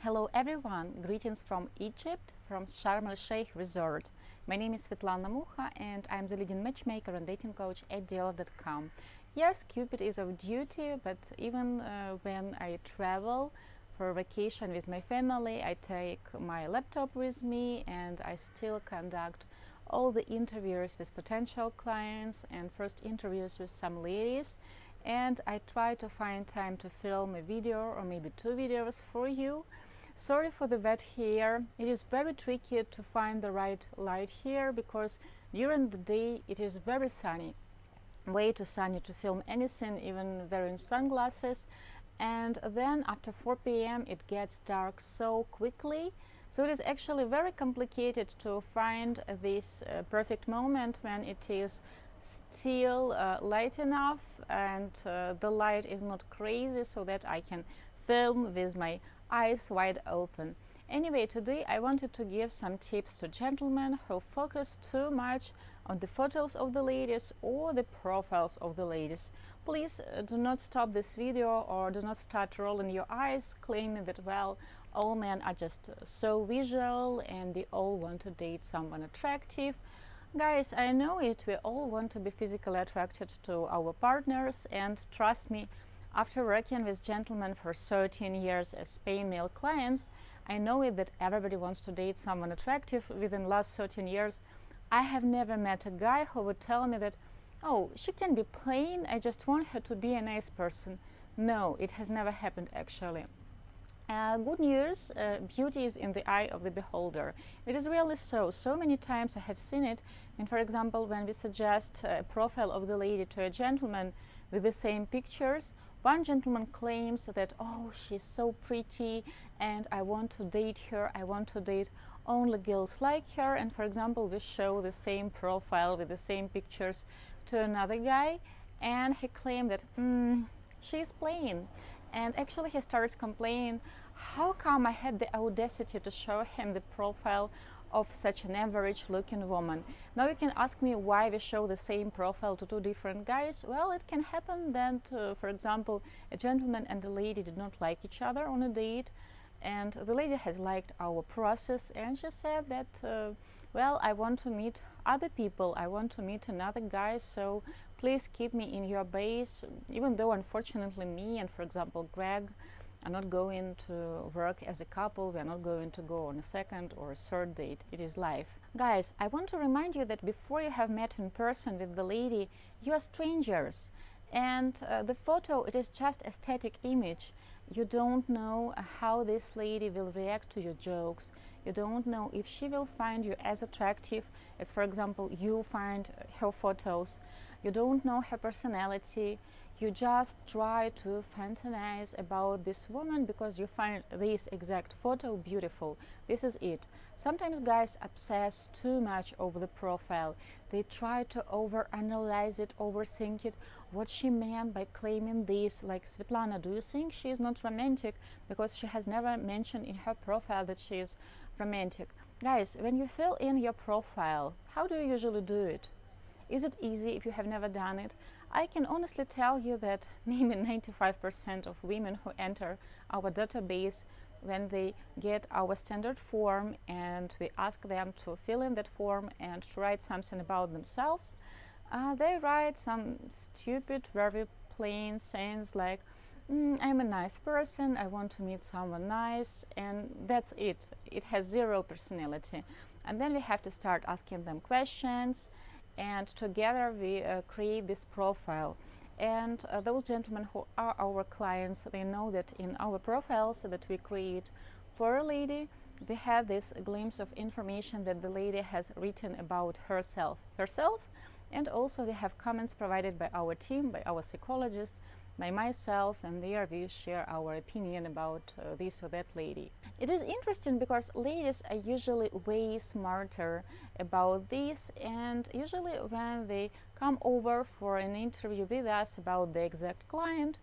Hello everyone, greetings from Egypt, from Sharm el-Sheikh resort. My name is Svetlana Mucha and I'm the leading matchmaker and dating coach at Diolli.com. Yes, Cupid is off duty, but even when I travel for vacation with my family, I take my laptop with me and I still conduct all the interviews with potential clients and first interviews with some ladies, and I try to find time to film a video or maybe two videos for you. Sorry for the wet hair. It is very tricky to find the right light here because during the day it is very sunny, way too sunny to film anything, even wearing sunglasses, and then after 4 p.m. it gets dark so quickly. So it is actually very complicated to find this perfect moment when it is still light enough and the light is not crazy so that I can film with my eyes wide open. Anyway, today I wanted to give some tips to gentlemen who focus too much on the photos of the ladies or the profiles of the ladies. Please do not stop this video or do not start rolling your eyes claiming that, well, all men are just so visual and they all want to date someone attractive. Guys, I know it, we all want to be physically attracted to our partners, and trust me, after working with gentlemen for 13 years as paying male clients, I know it that everybody wants to date someone attractive. Within the last 13 years, I have never met a guy who would tell me that, oh, she can be plain, I just want her to be a nice person. No, it has never happened actually. Good news, beauty is in the eye of the beholder. It is really so. So many times I have seen it. And for example, when we suggest a profile of the lady to a gentleman with the same pictures, one gentleman claims that, oh, she's so pretty and I want to date her, I want to date only girls like her. And for example, we show the same profile with the same pictures to another guy and he claimed that she's plain. And actually he starts complaining, how come I had the audacity to show him the profile of such an average looking woman? Now you can ask me why we show the same profile to two different guys. Well, it can happen that, for example, a gentleman and a lady did not like each other on a date, and the lady has liked our process and she said that, well, I want to meet other people, I want to meet another guy, so please keep me in your base, even though unfortunately me and, for example, Greg are not going to work as a couple, we are not going to go on a second or a third date. It is life. Guys, I want to remind you that before you have met in person with the lady, you are strangers. And the photo, it is just a static image. You don't know how this lady will react to your jokes. You don't know if she will find you as attractive as, for example, you find her photos. You don't know her personality. You just try to fantasize about this woman because you find this exact photo beautiful. This is it. Sometimes guys obsess too much over the profile. They try to overanalyze it, overthink it, what she meant by claiming this. Like, Svetlana, do you think she is not romantic because she has never mentioned in her profile that she is romantic? Guys, when you fill in your profile, how do you usually do it? Is it easy if you have never done it? I can honestly tell you that maybe 95% of women who enter our database, when they get our standard form and we ask them to fill in that form and to write something about themselves, they write some stupid, very plain things like, I'm a nice person, I want to meet someone nice, and that's it. It has zero personality. And then we have to start asking them questions, and together we create this profile. And those gentlemen who are our clients, they know that in our profiles that we create for a lady, we have this glimpse of information that the lady has written about herself, and also we have comments provided by our team, by our psychologist, by myself, and there we share our opinion about this or that lady. It is interesting because ladies are usually way smarter about this, and usually when they come over for an interview with us about the exact client,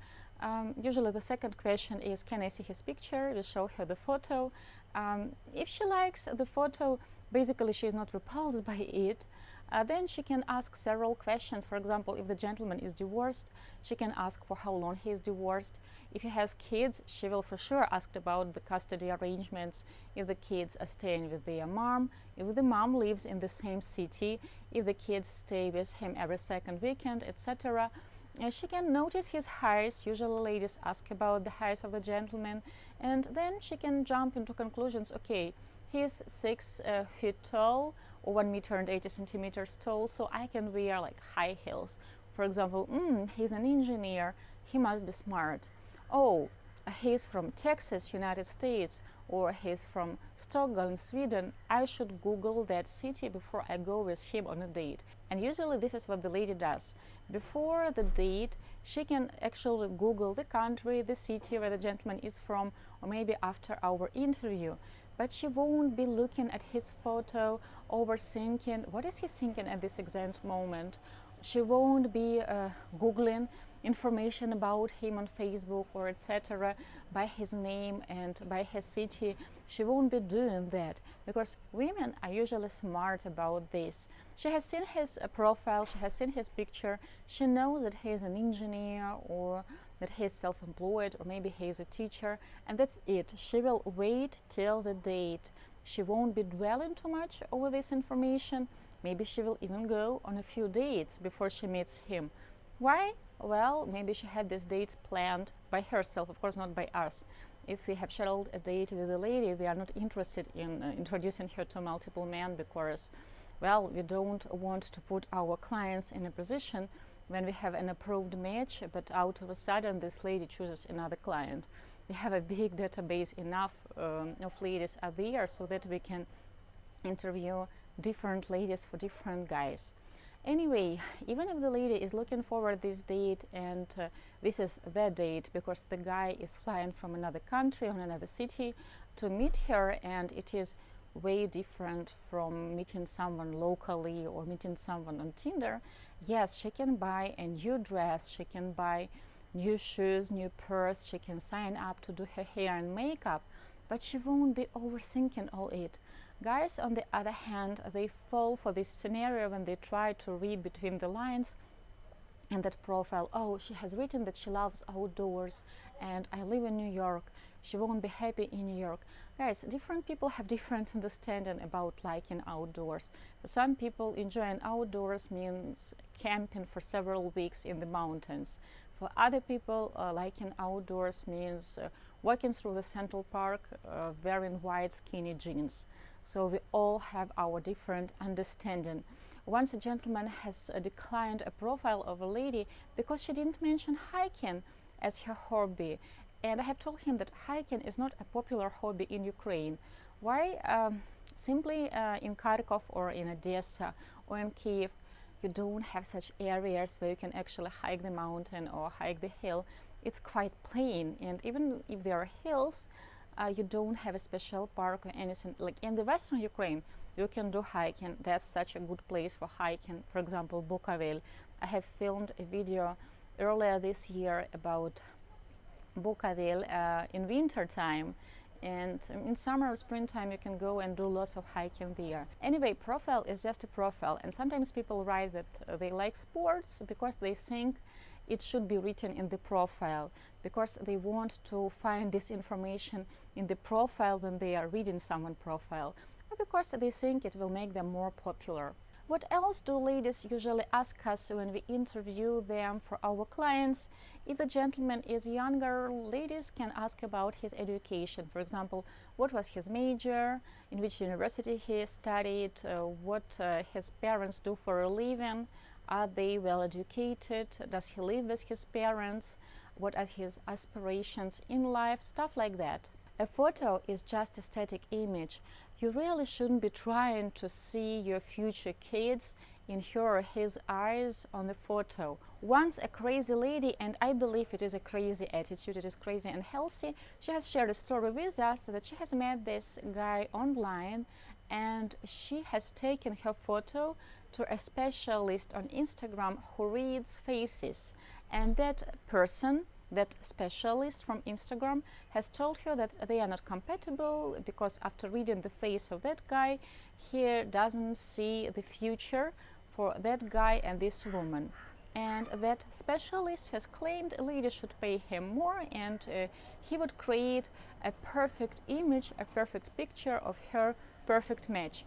usually the second question is, can I see his picture? We show her the photo. If she likes the photo, basically she is not repulsed by it. Then she can ask several questions. For example, if the gentleman is divorced, she can ask for how long he is divorced. If he has kids, she will for sure ask about the custody arrangements, if the kids are staying with their mom, if the mom lives in the same city, if the kids stay with him every second weekend, etc. She can notice his height. Usually ladies ask about the height of the gentleman, and then she can jump into conclusions. Okay, he's 6 feet tall, or 1 meter and 80 centimeters tall, so I can wear like high heels. For example, he's an engineer, he must be smart. Oh, he's from Texas, United States, or he's from Stockholm, Sweden. I should Google that city before I go with him on a date. And usually this is what the lady does. Before the date, she can actually Google the country, the city where the gentleman is from, or maybe after our interview. But she won't be looking at his photo, overthinking what is he thinking at this exact moment. She won't be Googling information about him on Facebook or etc. by his name and by his city. She won't be doing that, because women are usually smart about this. She has seen his profile, she has seen his picture, she knows that he is an engineer, or that he is self-employed, or maybe he is a teacher, and that's it. She will wait till the date. She won't be dwelling too much over this information. Maybe she will even go on a few dates before she meets him. Why? Well, maybe she had this date planned by herself, of course not by us. If we have scheduled a date with a lady, we are not interested in introducing her to multiple men, because, well, we don't want to put our clients in a position when we have an approved match, but out of a sudden this lady chooses another client. We have a big database, enough of ladies are there, so that we can interview different ladies for different guys. Anyway, even if the lady is looking forward this date, and this is the date because the guy is flying from another country or another city to meet her, and it is way different from meeting someone locally or meeting someone on Tinder, yes, she can buy a new dress, she can buy new shoes, new purse, she can sign up to do her hair and makeup, but she won't be overthinking all it. Guys, on the other hand, they fall for this scenario when they try to read between the lines in that profile. Oh, she has written that she loves outdoors, and I live in New York. She won't be happy in New York. Guys, different people have different understanding about liking outdoors. For some people, enjoying outdoors means camping for several weeks in the mountains. For other people, liking outdoors means walking through the Central Park wearing white skinny jeans. So we all have our different understanding. Once a gentleman has declined a profile of a lady because she didn't mention hiking as her hobby, and I have told him that hiking is not a popular hobby in Ukraine. Why? Simply in Kharkov or in Odessa or in Kiev, you don't have such areas where you can actually hike the mountain or hike the hill. It's quite plain, and even if there are hills, you don't have a special park or anything. Like in the western Ukraine, you can do hiking. That's such a good place for hiking. For example, Bukovel. I have filmed a video earlier this year about Bukovel in winter time, and in summer or springtime you can go and do lots of hiking there. Anyway, profile is just a profile, and sometimes people write that they like sports because they think it should be written in the profile, because they want to find this information in the profile when they are reading someone's profile, or because they think it will make them more popular. What else do ladies usually ask us when we interview them for our clients? If the gentleman is younger, ladies can ask about his education. For example, what was his major, in which university he studied, what his parents do for a living, are they well educated, does he live with his parents, what are his aspirations in life, stuff like that. A photo is just a static image. You really shouldn't be trying to see your future kids in her or his eyes on the photo. Once a crazy lady, and I believe it is a crazy attitude, it is crazy and healthy, she has shared a story with us that she has met this guy online, and she has taken her photo to a specialist on Instagram who reads faces, and that person, that specialist from Instagram, has told her that they are not compatible because after reading the face of that guy, he doesn't see the future for that guy and this woman. And that specialist has claimed a lady should pay him more, and he would create a perfect image, a perfect picture of her perfect match.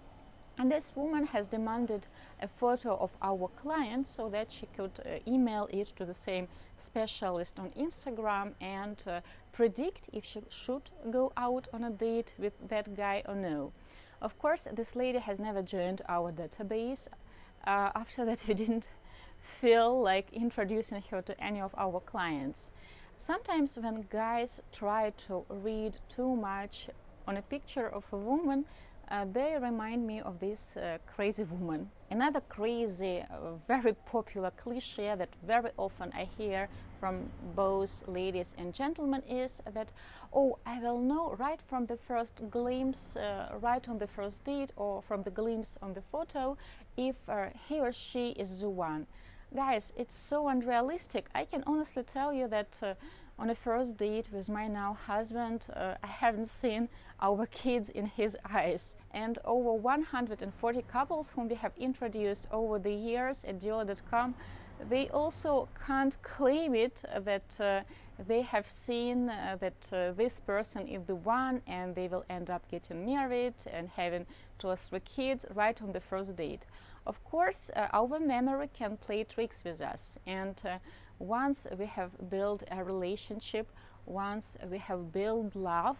And this woman has demanded a photo of our client so that she could email it to the same specialist on Instagram and predict if she should go out on a date with that guy or no. Of course, this lady has never joined our database. After that, we didn't feel like introducing her to any of our clients. Sometimes when guys try to read too much on a picture of a woman, they remind me of this crazy woman. Another crazy, very popular cliche that very often I hear from both ladies and gentlemen is that, oh, I will know right from the first glimpse, right on the first date, or from the glimpse on the photo, if he or she is the one. Guys, it's so unrealistic. I can honestly tell you that on a first date with my now husband, I haven't seen our kids in his eyes. And over 140 couples whom we have introduced over the years at Diolli.com, they also can't claim it that they have seen that this person is the one and they will end up getting married and having 2 or 3 kids right on the first date. Of course, our memory can play tricks with us, and once we have built a relationship, once we have built love,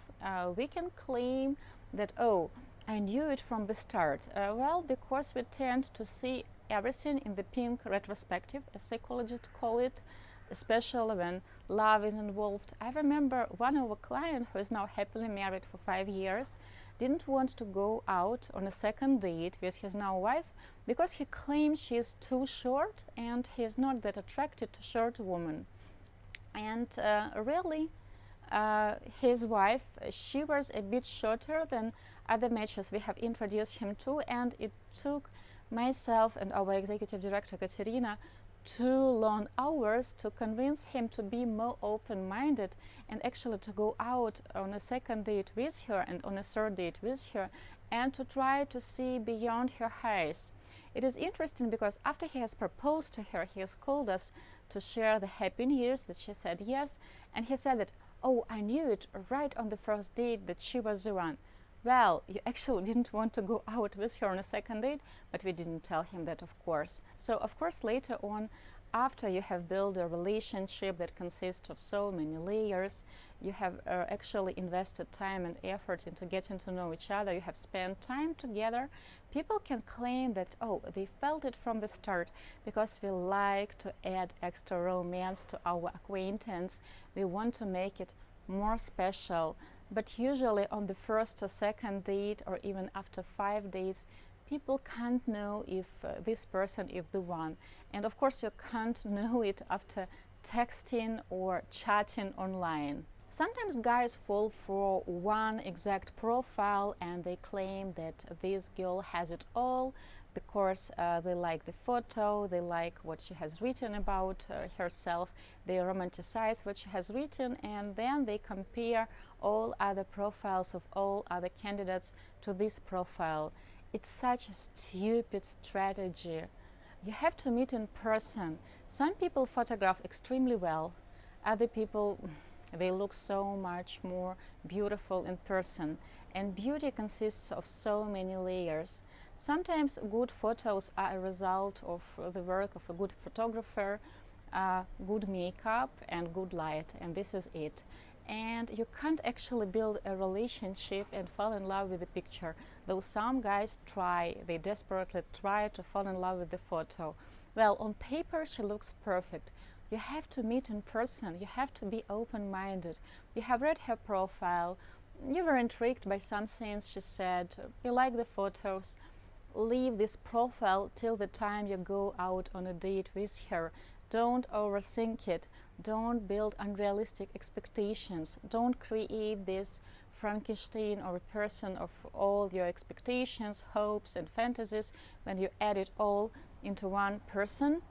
we can claim that, oh, I knew it from the start. Well, because we tend to see everything in the pink retrospective, as psychologists call it, especially when love is involved. I remember one of our clients who is now happily married for 5 years didn't want to go out on a second date with his now wife because he claims she is too short and he is not that attracted to short women. And really, his wife, she was a bit shorter than other matches we have introduced him to, and it took myself and our executive director Katerina 2 long hours to convince him to be more open-minded and actually to go out on a second date with her and on a third date with her and to try to see beyond her eyes. It is interesting because after he has proposed to her, he has called us to share the happy news that she said yes, and he said that, oh, I knew it right on the first date that she was the one. Well, you actually didn't want to go out with her on a second date, but we didn't tell him that, of course. So, of course, later on, after you have built a relationship that consists of so many layers, you have actually invested time and effort into getting to know each other, you have spent time together, people can claim that, oh, they felt it from the start because we like to add extra romance to our acquaintance. We want to make it more special. But usually on the first or second date, or even after 5 days, people can't know if this person is the one. And of course, you can't know it after texting or chatting online. Sometimes guys fall for one exact profile and they claim that this girl has it all because they like the photo, they like what she has written about herself, they romanticize what she has written, and then they compare all other profiles of all other candidates to this profile. It's such a stupid strategy. You have to meet in person. Some people photograph extremely well, other people, they look so much more beautiful in person, and beauty consists of so many layers. Sometimes good photos are a result of the work of a good photographer, good makeup and good light, and this is it. And you can't actually build a relationship and fall in love with the picture, though some guys try, they desperately try to fall in love with the photo. Well, on paper she looks perfect. You have to meet in person, you have to be open-minded. You have read her profile, you were intrigued by some things she said, you like the photos. Leave this profile till the time you go out on a date with her. Don't overthink it. Don't build unrealistic expectations. Don't create this Frankenstein or a person of all your expectations, hopes and fantasies when you add it all into one person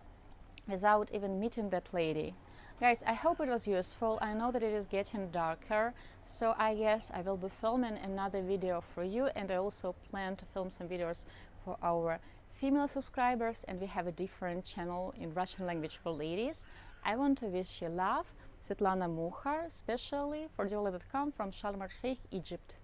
without even meeting that lady. Guys, I hope it was useful. I know that it is getting darker, so I guess I will be filming another video for you, and I also plan to film some videos for our female subscribers, and we have a different channel in Russian language for ladies. I want to wish you love, Svetlana Mukhar, especially for Diolli.com from Sharm el Sheikh, Egypt.